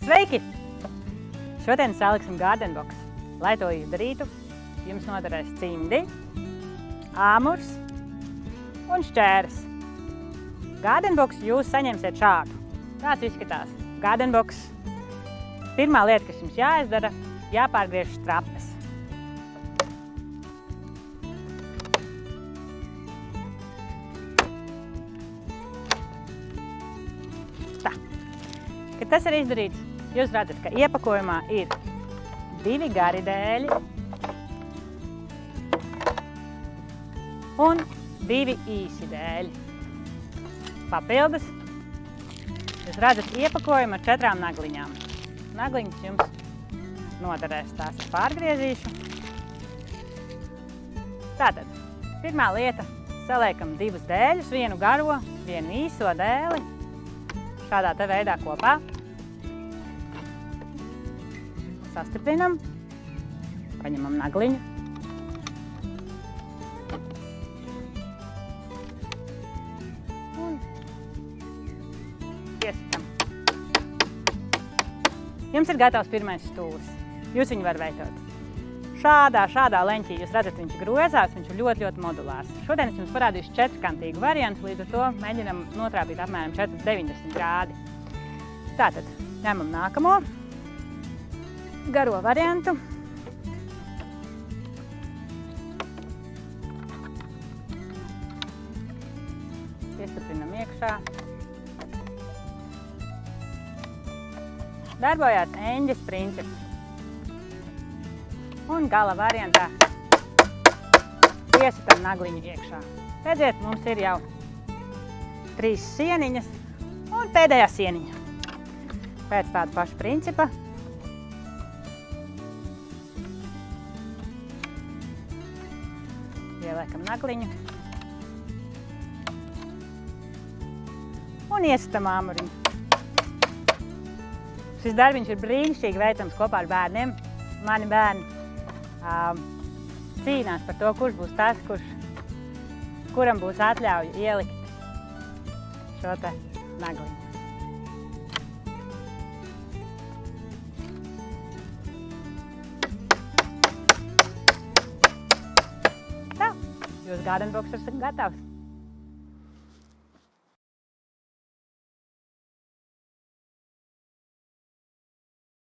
Sveiki! Šodien saliksim gardenbox. Lai to izdarītu, jums noderēs cimdi, āmurs un šķērs. Gardenbox jūs saņemsiet šādu. Tāds izskatās gardenbox. Pirmā lieta, kas jums jāizdara, jāpārgriež strapes. Tā. Kad tas ir izdarīts, jūs redzat, ka iepakojumā ir 2 gari dēļi un 2 īsi dēļi. Papildus jūs redzat iepakojumu ar 4 nagliņām. Nagliņas jums noderēs, tās es pārgriezīšu. Tātad, pirmā lieta, saliekam 2 dēļus, vienu garo, vienu īso dēli, šādā te veidā kopā. Sastiprinam, paņemam nagliņu. Un iesitam. Jums ir gatavs pirmais stūris. Jūs viņu var veidot šādā leņķī. Jūs redzat, viņš grozās, viņš ir ļoti modulārs. Šodien es jums parādīšu 4-kantīgu variantu, līdz ar to mēģinam notrāpīt apmēram 490 grādi. Tātad, ņemam nākamo garo variantu. Iestiprinam iekšā. Darbojās eņģes princips. Un gala variantā iesitam nagliņu iekšā. Redziet, mums ir jau 3 sieniņas un pēdējā sieniņa. Pēc tāda paša principa ieliekam nagliņu un iesitam āmuriņu. Šis darbiņš ir brīnišķīgi veicams kopā ar bērniem. Mani bērni cīnās par to, kurš būs tas, kuram būs atļauja ielikt šo te nagliņu. Tā, jūsu gardenbox ir gatavs.